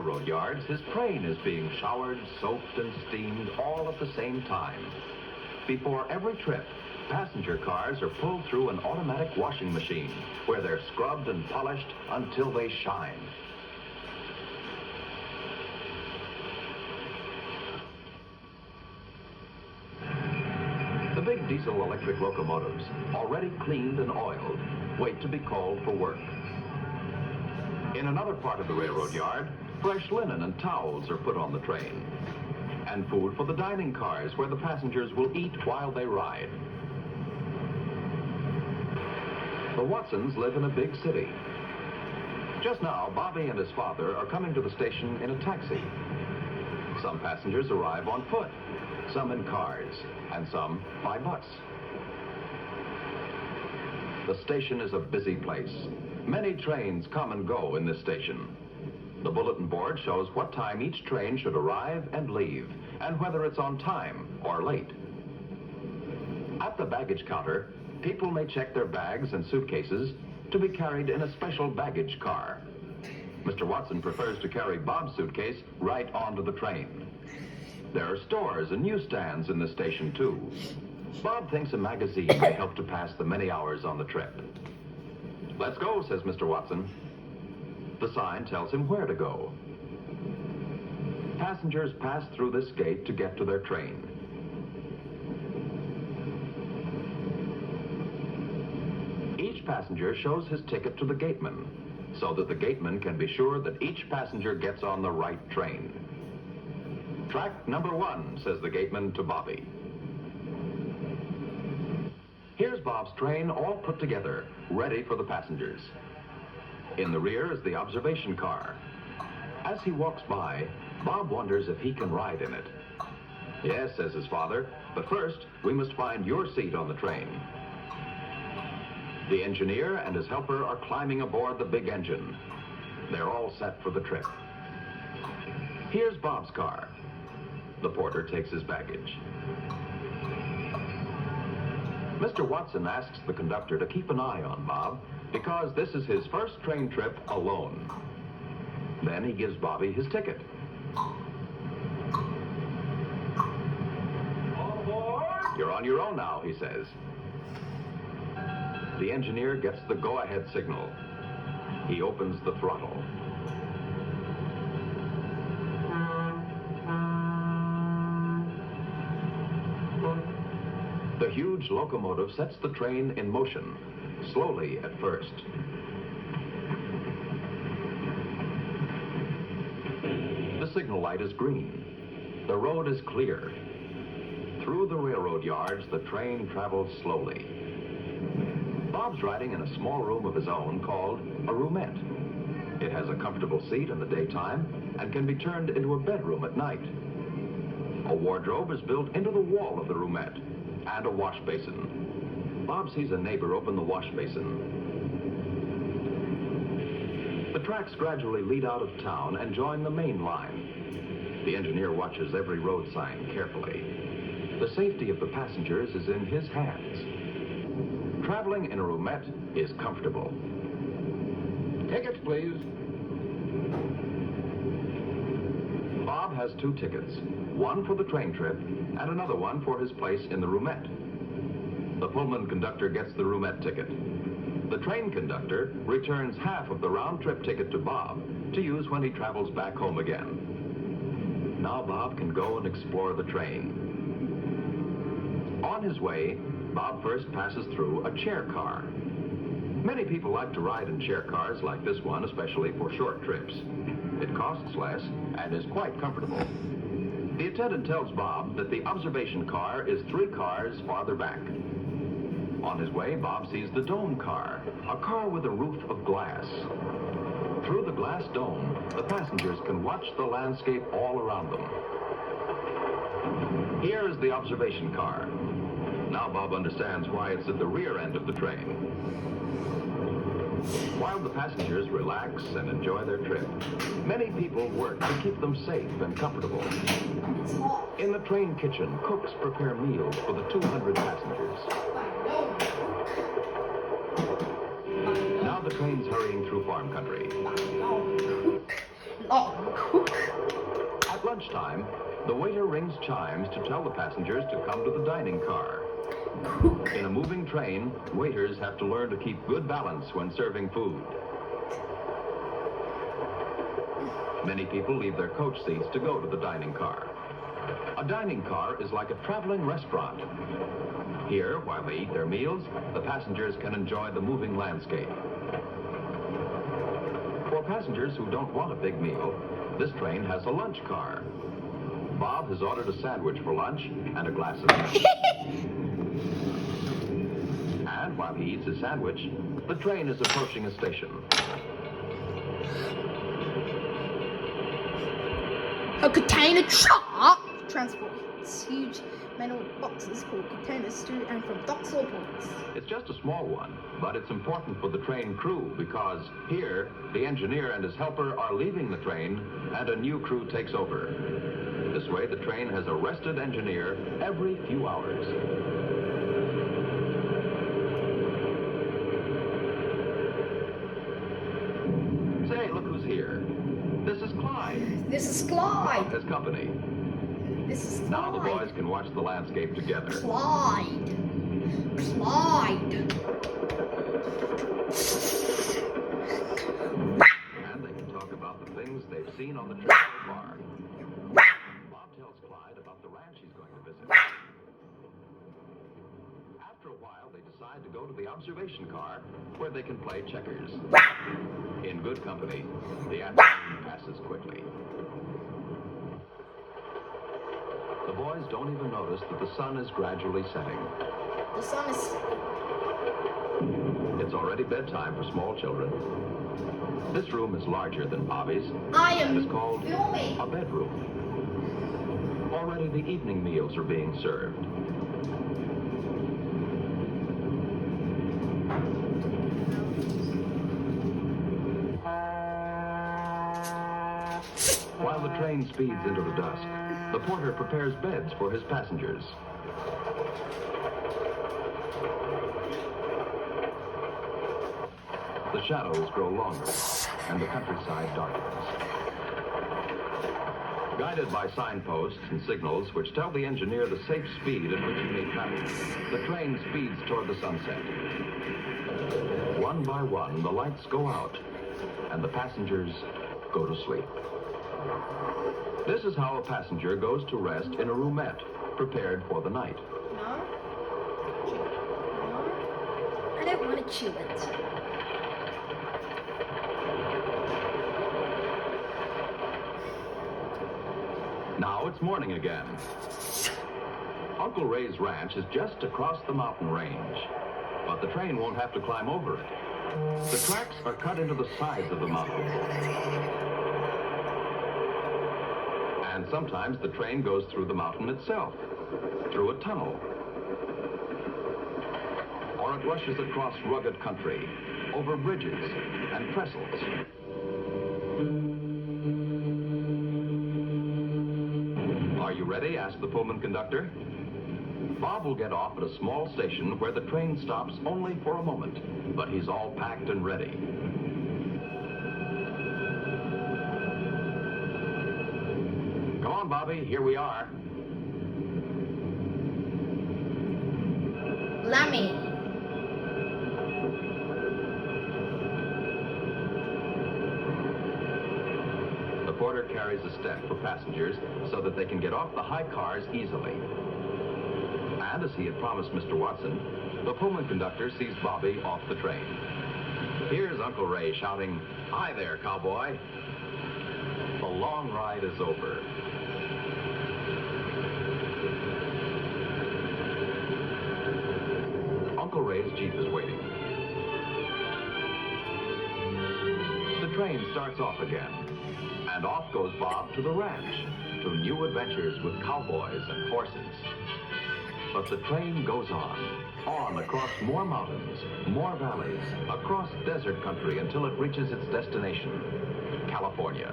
railroad yards, his train is being showered, soaped, and steamed all at the same time. Before every trip, passenger cars are pulled through an automatic washing machine where they're scrubbed and polished until they shine. The big diesel-electric locomotives, already cleaned and oiled, wait to be called for work. In another part of the railroad yard, fresh linen and towels are put on the train, and food for the dining cars where the passengers will eat while they ride. The Watsons live in a big city. Just now, Bobby and his father are coming to the station in a taxi. Some passengers arrive on foot, some in cars, and some by bus. The station is a busy place. Many trains come and go in this station. The bulletin board shows what time each train should arrive and leave, and whether it's on time or late. At the baggage counter, people may check their bags and suitcases to be carried in a special baggage car. Mr. Watson prefers to carry Bob's suitcase right onto the train. There are stores and newsstands in the station, too. Bob thinks a magazine may help to pass the many hours on the trip. "Let's go," says Mr. Watson. The sign tells him where to go. Passengers pass through this gate to get to their train. Each passenger shows his ticket to the gateman, so that the gateman can be sure that each passenger gets on the right train. "Track number 1, says the gateman to Bobby. Here's Bob's train all put together, ready for the passengers. In the rear is the observation car. As he walks by, Bob wonders if he can ride in it. "Yes," says his father, "but first we must find your seat on the train." The engineer and his helper are climbing aboard the big engine. They're all set for the trip. Here's Bob's car. The porter takes his baggage. Mr. Watson asks the conductor to keep an eye on Bob because this is his first train trip alone. Then he gives Bobby his ticket. "All aboard! You're on your own now," he says. The engineer gets the go-ahead signal. He opens the throttle. The huge locomotive sets the train in motion, slowly at first. The signal light is green. The road is clear. Through the railroad yards, the train travels slowly. Bob's riding in a small room of his own called a roomette. It has a comfortable seat in the daytime and can be turned into a bedroom at night. A wardrobe is built into the wall of the roomette, and a wash basin. Bob sees a neighbor open the wash basin. The tracks gradually lead out of town and join the main line. The engineer watches every road sign carefully. The safety of the passengers is in his hands. Traveling in a roomette is comfortable. "Tickets, please." Bob has 2 tickets, one for the train trip and another one for his place in the roomette. The Pullman conductor gets the roomette ticket. The train conductor returns half of the round-trip ticket to Bob to use when he travels back home again. Now Bob can go and explore the train. On his way, Bob first passes through a chair car. Many people like to ride in chair cars like this one, especially for short trips. It costs less and is quite comfortable. The attendant tells Bob that the observation car is 3 cars farther back. On his way, Bob sees the dome car, a car with a roof of glass. Through the glass dome, the passengers can watch the landscape all around them. Here is the observation car. Now Bob understands why it's at the rear end of the train. While the passengers relax and enjoy their trip, many people work to keep them safe and comfortable. In the train kitchen, cooks prepare meals for the 200 passengers. Now the train's hurrying through farm country. Oh, cook. At lunchtime, the waiter rings chimes to tell the passengers to come to the dining car. Cook. In a moving train, waiters have to learn to keep good balance when serving food. Many people leave their coach seats to go to the dining car. A dining car is like a traveling restaurant. Here, while they eat their meals, the passengers can enjoy the moving landscape. For passengers who don't want a big meal, this train has a lunch car. Bob has ordered a sandwich for lunch and a glass of milk. And while he eats his sandwich, the train is approaching a station. A container truck transports huge metal boxes called containers to and from docks or ports. It's just a small one, but it's important for the train crew because here, the engineer and his helper are leaving the train and a new crew takes over. This way, the train has a rested engineer every few hours. Say, look who's here. This is Clyde. This is Clyde. Bob has company. This is Clyde. Now the boys can watch the landscape together. Clyde. Clyde. And they can talk about the things they've seen on the trip so far. Bob tells Clyde about the ranch he's going to visit. After a while, they decide to go to the observation car where they can play checkers. In good company, the afternoon passes quickly. The boys don't even notice that the sun is gradually setting. The sun is... It's already bedtime for small children. This room is larger than Bobby's. I am and is called filming. a bedroom. Already the evening meals are being served. While the train speeds into the dusk, the porter prepares beds for his passengers. The shadows grow longer, and the countryside darkens. Guided by signposts and signals which tell the engineer the safe speed at which he may travel, the train speeds toward the sunset. One by one, the lights go out, and the passengers go to sleep. This is how a passenger goes to rest in a roomette, prepared for the night. No. I don't want to chew it. Now it's morning again. Uncle Ray's ranch is just across the mountain range, but the train won't have to climb over it. The tracks are cut into the sides of the mountain. And sometimes the train goes through the mountain itself, through a tunnel. Or it rushes across rugged country, over bridges and trestles. Are you ready? Asked the Pullman conductor. Bob will get off at a small station where the train stops only for a moment, but he's all packed and ready. Come on, Bobby, here we are. Lamy. The porter carries a step for passengers so that they can get off the high cars easily. And as he had promised Mr. Watson, the Pullman conductor sees Bobby off the train. Here's Uncle Ray shouting, "Hi there, cowboy." The long ride is over. Uncle Ray's Jeep is waiting. The train starts off again, and off goes Bob to the ranch, to new adventures with cowboys and horses. But the train goes on across more mountains, more valleys, across desert country until it reaches its destination, California.